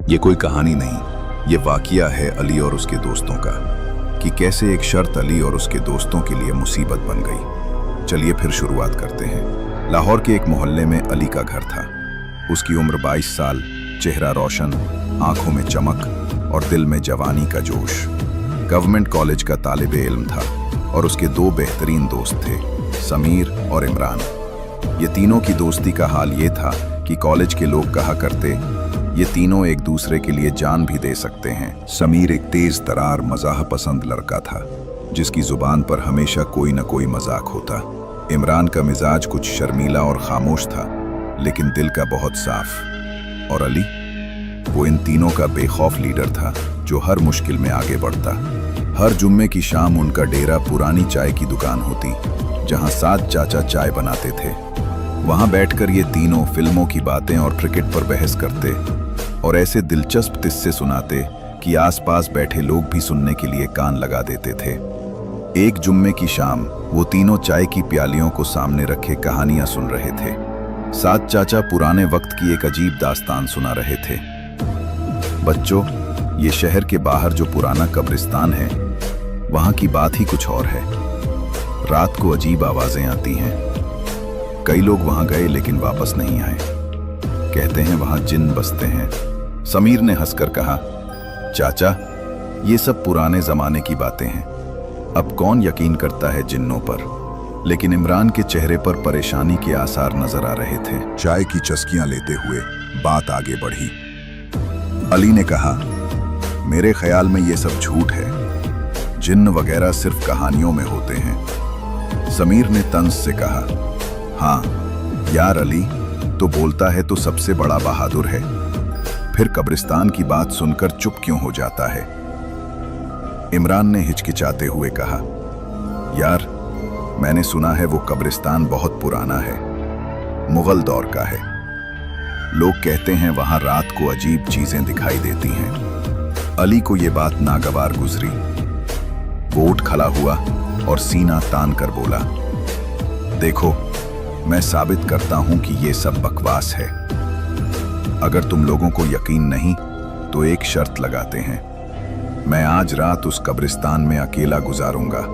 ये कोई कहानी नहीं, ये वाकया है अली और उसके दोस्तों का, कि कैसे एक शर्त अली और उसके दोस्तों के लिए मुसीबत बन गई। चलिए फिर शुरुआत करते हैं। लाहौर के एक मोहल्ले में अली का घर था। उसकी उम्र 22 साल, चेहरा रोशन, आंखों में चमक और दिल में जवानी का जोश। गवर्नमेंट कॉलेज का तालिबे इल्म था और उसके 2 बेहतरीन दोस्त थे, समीर और इमरान। ये तीनों की दोस्ती का हाल ये था कि कॉलेज के लोग कहा करते, ये तीनों एक दूसरे के लिए जान भी दे सकते हैं। समीर एक तेज तरार मजाह पसंद लड़का था, जिसकी जुबान पर हमेशा कोई न कोई मजाक होता। इमरान का मिजाज कुछ शर्मीला और खामोश था, लेकिन दिल का बहुत साफ। और अली, वो इन तीनों का बेखौफ लीडर था, जो हर मुश्किल में आगे बढ़ता। हर जुम्मे की शाम उनका डेरा पुरानी चाय की दुकान होती, जहां 7 चाचा चाय बनाते थे। वहां बैठकर ये तीनों फिल्मों की बातें और क्रिकेट पर बहस करते और ऐसे दिलचस्प किस्से सुनाते कि आसपास बैठे लोग भी सुनने के लिए कान लगा देते थे। एक जुम्मे की शाम वो तीनों चाय की प्यालियों को सामने रखे कहानियां सुन रहे थे। 7 चाचा पुराने वक्त की एक अजीब दास्तान सुना रहे थे। बच्चों, ये शहर के बाहर जो पुराना कब्रिस्तान है, वहां की बात ही कुछ और है। रात को अजीब आवाजें आती हैं। कई लोग वहां गए लेकिन वापस नहीं आए। कहते हैं वहां जिन्न बसते हैं। समीर ने हंसकर कहा, चाचा, ये सब पुराने जमाने की बातें हैं, अब कौन यकीन करता है जिन्नों पर। लेकिन इमरान के चेहरे पर परेशानी के आसार नजर आ रहे थे। चाय की चस्कियां लेते हुए बात आगे बढ़ी। अली ने कहा, मेरे ख्याल में ये सब झूठ है, जिन्न वगैरह सिर्फ कहानियों में होते हैं। समीर ने तंज से कहा, हाँ यार अली, तो बोलता है तो सबसे बड़ा बहादुर है, फिर कब्रिस्तान की बात सुनकर चुप क्यों हो जाता है। इमरान ने हिचकिचाते हुए कहा, यार मैंने सुना है वो कब्रिस्तान बहुत पुराना है, मुगल दौर का है। लोग कहते हैं वहां रात को अजीब चीजें दिखाई देती हैं। अली को ये बात नागवार गुजरी। वो उठ खड़ा हुआ और सीना तान कर बोला, देखो, मैं साबित करता हूं कि ये सब बकवास है। अगर तुम लोगों को यकीन नहीं तो एक शर्त लगाते हैं, मैं आज रात उस कब्रिस्तान में अकेला गुजारूंगा।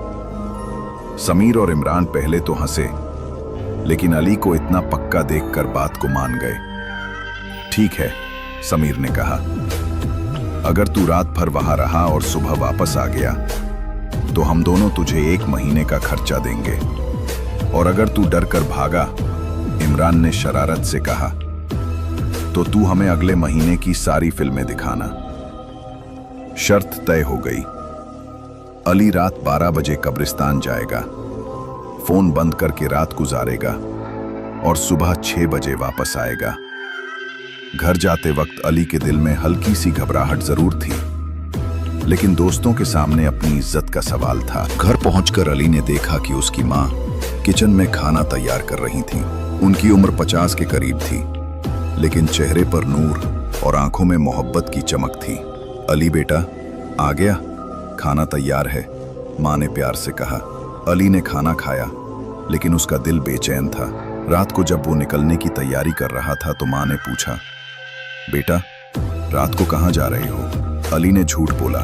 समीर और इमरान पहले तो हंसे, लेकिन अली को इतना पक्का देखकर बात को मान गए। ठीक है, समीर ने कहा, अगर तू रात भर वहां रहा और सुबह वापस आ गया तो हम दोनों तुझे 1 महीने का खर्चा देंगे। और अगर तू डर कर भागा, इमरान ने शरारत से कहा, तो तू हमें अगले महीने की सारी फिल्में दिखाना। शर्त तय हो गई। अली रात 12 बजे कब्रिस्तान जाएगा, फोन बंद करके रात गुजारेगा और सुबह 6 बजे वापस आएगा। घर जाते वक्त अली के दिल में हल्की सी घबराहट जरूर थी, लेकिन दोस्तों के सामने अपनी इज्जत का सवाल था। घर पहुंचकर अली ने देखा कि उसकी माँ किचन में खाना तैयार कर रही थी। उनकी उम्र 50 के करीब थी, लेकिन चेहरे पर नूर और आंखों में मोहब्बत की चमक थी। अली बेटा, आ गया, खाना तैयार है, माँ ने प्यार से कहा। अली ने खाना खाया, लेकिन उसका दिल बेचैन था। रात को जब वो निकलने की तैयारी कर रहा था तो माँ ने पूछा, बेटा, रात को कहाँ जा रहे हो? अली ने झूठ बोला,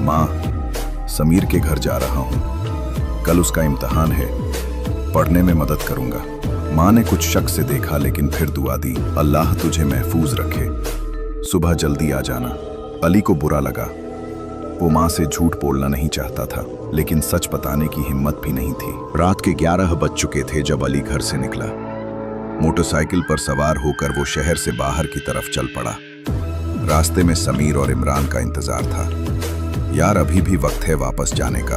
माँ, समीर के घर जा रहा हूँ, कल उसका इम्तिहान है, पढ़ने में मदद करूंगा। माँ ने कुछ शक से देखा, लेकिन फिर दुआ दी, अल्लाह तुझे महफूज रखे, सुबह जल्दी आ जाना। अली को बुरा लगा। वो माँ से झूठ बोलना नहीं चाहता था, लेकिन सच बताने की हिम्मत भी नहीं थी। रात के 11 बज चुके थे जब अली घर से निकला। मोटरसाइकिल पर सवार होकर वो शहर से बाहर की तरफ चल पड़ा। रास्ते में समीर और इमरान का इंतजार था। यार, अभी भी वक्त है वापस जाने का,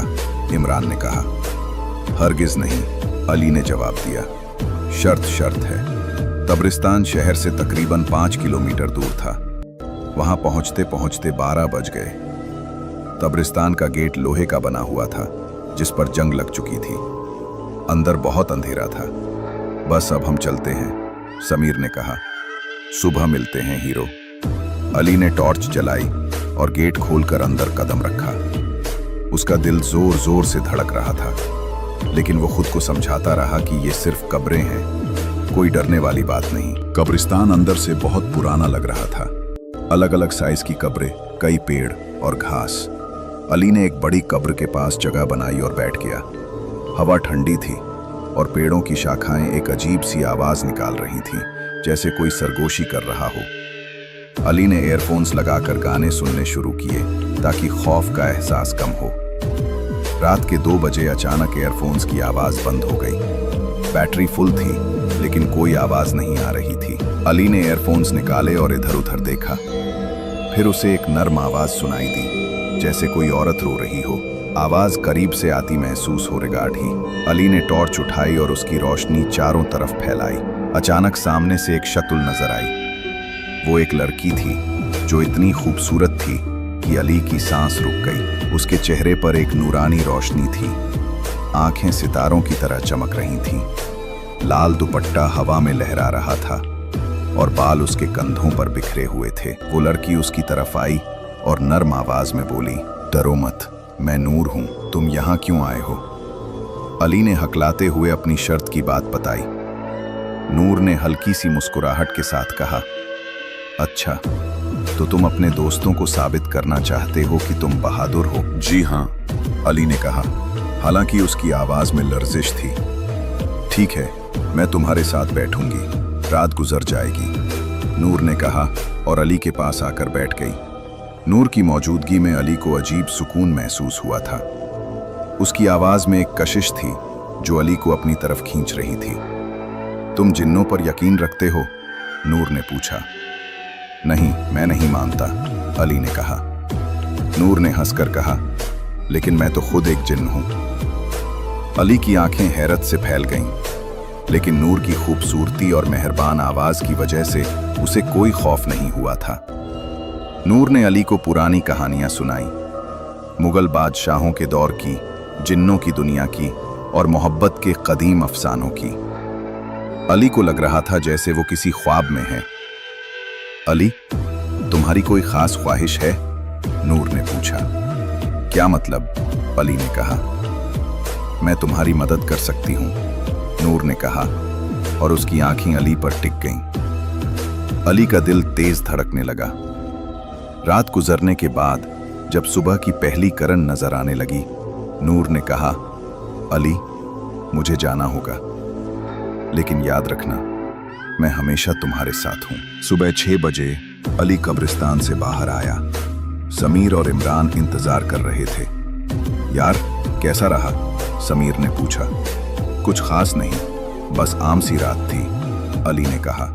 इमरान ने कहा। हरगिज नहीं, अली ने जवाब दिया, शर्त है। कब्रिस्तान शहर से तकरीबन 5 किलोमीटर दूर था। वहां पहुंचते पहुंचते 12 बज गए। कब्रिस्तान का गेट लोहे का बना हुआ था, जिस पर जंग लग चुकी थी। अंदर बहुत अंधेरा था। बस अब हम चलते हैं, समीर ने कहा। सुबह मिलते हैं हीरो। अली ने टॉर्च जलाई और गेट खोलकर अंदर कदम रखा। उसका दिल जोर जोर से धड़क रहा था, लेकिन वो खुद को समझाता रहा कि ये सिर्फ कब्रें हैं, कोई डरने वाली बात नहीं। कब्रिस्तान अंदर से बहुत पुराना लग रहा था। अलग अलग साइज की कब्रें, कई पेड़ और घास। अली ने एक बड़ी कब्र के पास जगह बनाई और बैठ गया। हवा ठंडी थी और पेड़ों की शाखाएं एक अजीब सी आवाज निकाल रही थीं, जैसे कोई सरगोशी कर रहा हो। अली ने एयरफोन्स लगाकर गाने सुनने शुरू किए ताकि खौफ का एहसास कम हो। रात के 2 बजे अचानक एयरफोन्स की आवाज बंद हो गई। बैटरी फुल थी लेकिन कोई आवाज नहीं आ रही थी। अली ने एयरफोन्स निकाले और इधर उधर देखा। फिर उसे एक नर्म आवाज सुनाई दी, जैसे कोई औरत रो रही हो। आवाज करीब से आती महसूस हो रही। अली ने टॉर्च उठाई और उसकी रोशनी चारों तरफ फैलाई। अचानक सामने से एक शक्ल नजर आई। वो एक लड़की थी जो इतनी खूबसूरत थी कि अली की सांस रुक गई। उसके चेहरे पर एक नूरानी रोशनी थी, आंखें सितारों की तरह चमक रही थीं। लाल दुपट्टा हवा में लहरा रहा था और बाल उसके कंधों पर बिखरे हुए थे। वो लड़की उसकी तरफ आई और नर्म आवाज में बोली, डरो मत, मैं नूर हूं, तुम यहां क्यों आए हो? अली ने हकलाते हुए अपनी शर्त की बात बताई। नूर ने हल्की सी मुस्कुराहट के साथ कहा, अच्छा, तो तुम अपने दोस्तों को साबित करना चाहते हो कि तुम बहादुर हो? जी हाँ, अली ने कहा, हालांकि उसकी आवाज में लर्जिश थी। ठीक है, मैं तुम्हारे साथ बैठूंगी, रात गुजर जाएगी, नूर ने कहा और अली के पास आकर बैठ गई। नूर की मौजूदगी में अली को अजीब सुकून महसूस हुआ था। उसकी आवाज में एक कशिश थी जो अली को अपनी तरफ खींच रही थी। तुम जिन्नों पर यकीन रखते हो? नूर ने पूछा। नहीं, मैं नहीं मानता, अली ने कहा। नूर ने हंसकर कहा, लेकिन मैं तो खुद एक जिन्न हूं। अली की आंखें हैरत से फैल गईं, लेकिन नूर की खूबसूरती और मेहरबान आवाज की वजह से उसे कोई खौफ नहीं हुआ था। नूर ने अली को पुरानी कहानियां सुनाई, मुगल बादशाहों के दौर की, जिन्नों की दुनिया की और मोहब्बत के कदीम अफसानों की। अली को लग रहा था जैसे वो किसी ख्वाब में है। अली, तुम्हारी कोई खास ख्वाहिश है? नूर ने पूछा। क्या मतलब? अली ने कहा। मैं तुम्हारी मदद कर सकती हूं, नूर ने कहा और उसकी आंखें अली पर टिक गईं। अली का दिल तेज धड़कने लगा। रात गुजरने के बाद जब सुबह की पहली किरण नजर आने लगी, नूर ने कहा, अली, मुझे जाना होगा, लेकिन याद रखना, मैं हमेशा तुम्हारे साथ हूं। सुबह 6 बजे अली कब्रिस्तान से बाहर आया। समीर और इमरान इंतजार कर रहे थे। यार, कैसा रहा? समीर ने पूछा। कुछ खास नहीं, बस आम सी रात थी, अली ने कहा,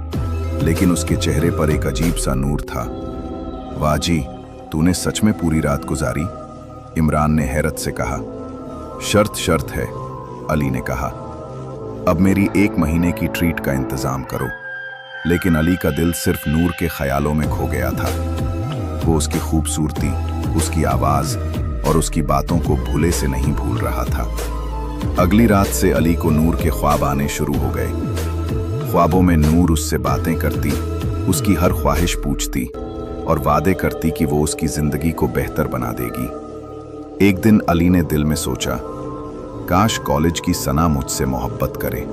लेकिन उसके चेहरे पर एक अजीब सा नूर था। वाह जी, तूने सच में पूरी रात गुजारी? इमरान ने हैरत से कहा। शर्त है, अली ने कहा। अब मेरी 1 महीने की ट्रीट का इंतजाम करो। लेकिन अली का दिल सिर्फ नूर के ख्यालों में खो गया था। वो उसकी खूबसूरती, उसकी आवाज और उसकी बातों को भूले से नहीं भूल रहा था। अगली रात से अली को नूर के ख्वाब आने शुरू हो गए। ख्वाबों में नूर उससे बातें करती, उसकी हर ख्वाहिश पूछती और वादे करती कि वो उसकी जिंदगी को बेहतर बना देगी। एक दिन अली ने दिल में सोचा, काश कॉलेज की सना मुझसे मोहब्बत करे।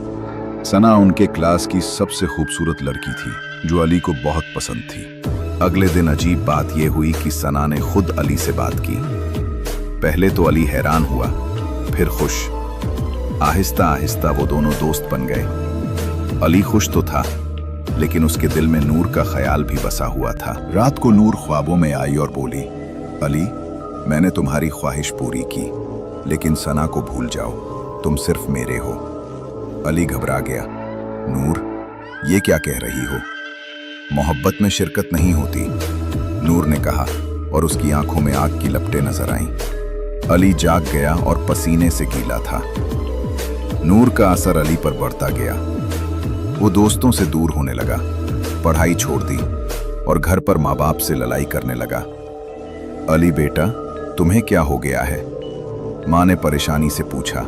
सना उनके क्लास की सबसे खूबसूरत लड़की थी जो अली को बहुत पसंद थी। अगले दिन अजीब बात यह हुई कि सना ने खुद अली से बात की। पहले तो अली हैरान हुआ, फिर खुश। आहिस्ता आहिस्ता वो दोनों दोस्त बन गए। अली खुश तो था, लेकिन उसके दिल में नूर का ख्याल भी बसा हुआ था। रात को नूर ख्वाबों में आई और बोली, अली, मैंने तुम्हारी ख्वाहिश पूरी की, लेकिन सना को भूल जाओ, तुम सिर्फ मेरे हो। अली घबरा गया। नूर, ये क्या कह रही हो? मोहब्बत में शिरकत नहीं होती, नूर ने कहा और उसकी आंखों में आग की लपटें नजर आईं। अली जाग गया और पसीने से गीला था। नूर का असर अली पर बढ़ता गया। वो दोस्तों से दूर होने लगा, पढ़ाई छोड़ दी और घर पर माँ बाप से लड़ाई करने लगा। अली बेटा, तुम्हें क्या हो गया है? माँ ने परेशानी से पूछा।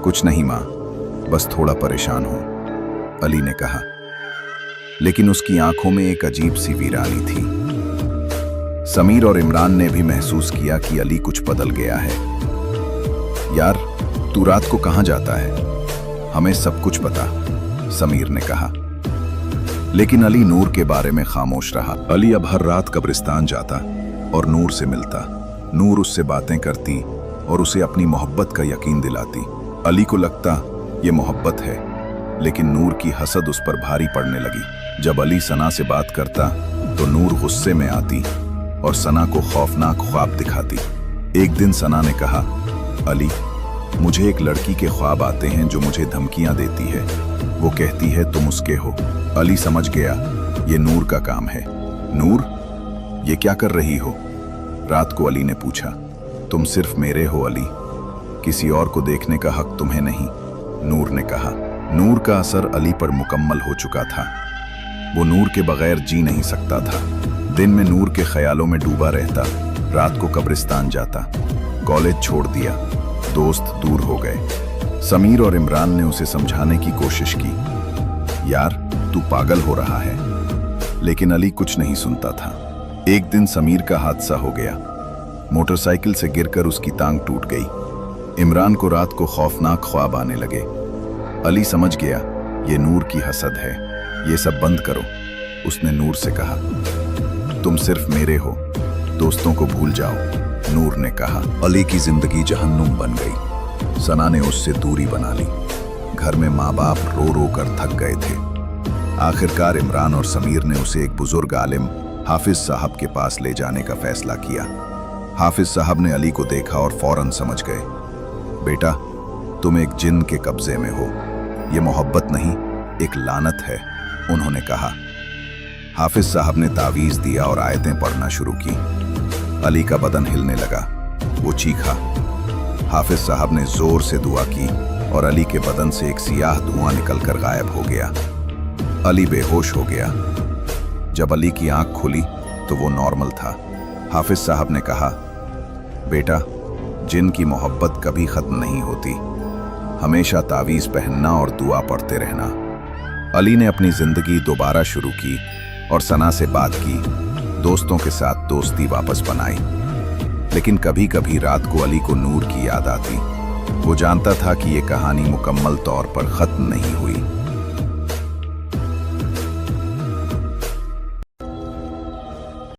कुछ नहीं माँ, बस थोड़ा परेशान हूं, अली ने कहा। लेकिन उसकी आंखों में एक अजीब सी वीरानी थी। समीर और इमरान ने भी महसूस किया कि अली कुछ बदल गया है। यार, तू रात को कहां जाता है? हमें सब कुछ पता, समीर ने कहा। लेकिन अली नूर के बारे में खामोश रहा। अली अब हर रात कब्रिस्तान जाता और नूर से मिलता। नूर उससे बातें करती और उसे अपनी मोहब्बत का यकीन दिलाती। अली को लगता ये मोहब्बत है, लेकिन नूर की हसद उस पर भारी पड़ने लगी। जब अली सना से बात करता तो नूर गुस्से में आती और सना को खौफनाक ख्वाब दिखाती। एक दिन सना ने कहा, अली, मुझे एक लड़की के ख्वाब आते हैं जो मुझे धमकियां देती है। वो कहती है तुम उसके हो। अली समझ गया ये नूर का काम है। नूर, ये क्या कर रही हो? रात को अली ने पूछा। तुम सिर्फ मेरे हो अली, किसी और को देखने का हक तुम्हें नहीं, नूर ने कहा। नूर का असर अली पर मुकम्मल हो चुका था। वो नूर के बगैर जी नहीं सकता था। दिन में नूर के ख्यालों में डूबा रहता, रात को कब्रिस्तान जाता। कॉलेज छोड़ दिया, दोस्त दूर हो गए। समीर और इमरान ने उसे समझाने की कोशिश की, यार तू पागल हो रहा है, लेकिन अली कुछ नहीं सुनता था। एक दिन समीर का हादसा हो गया। मोटरसाइकिल से गिरकर उसकी टांग टूट गई। इमरान को रात को खौफनाक ख्वाब आने लगे। अली समझ गया ये नूर की हसद है, ये सब बंद करो। उसने नूर से कहा, तुम सिर्फ मेरे हो, दोस्तों को भूल जाओ, नूर ने कहा। अली की जिंदगी जहन्नुम बन गई। सना ने उससे दूरी बना ली। घर में माँ बाप रो रो कर थक गए थे। आखिरकार इमरान और समीर ने उसे एक बुजुर्ग आलिम हाफिज साहब के पास ले जाने का फैसला किया। हाफिज साहब ने अली को देखा और फौरन समझ गए, बेटा तुम एक जिन के कब्जे में हो, ये मोहब्बत नहीं एक लानत है, उन्होंने कहा। हाफिज साहब ने तावीज़ दिया और आयतें पढ़ना शुरू की। अली का बदन हिलने लगा, वो चीखा। हाफिज साहब ने जोर से दुआ की और अली के बदन से एक सियाह धुआं निकलकर गायब हो गया। अली बेहोश हो गया। जब अली की आंख खुली तो वो नॉर्मल था। हाफिज साहब ने कहा, बेटा जिन की मोहब्बत कभी खत्म नहीं होती, हमेशा तावीज़ पहनना और दुआ पढ़ते रहना। अली ने अपनी जिंदगी दोबारा शुरू की और सना से बात की, दोस्तों के साथ दोस्ती वापस बनाई। लेकिन कभी कभी रात को अली को नूर की याद आती। वो जानता था कि ये कहानी मुकम्मल तौर पर खत्म नहीं हुई।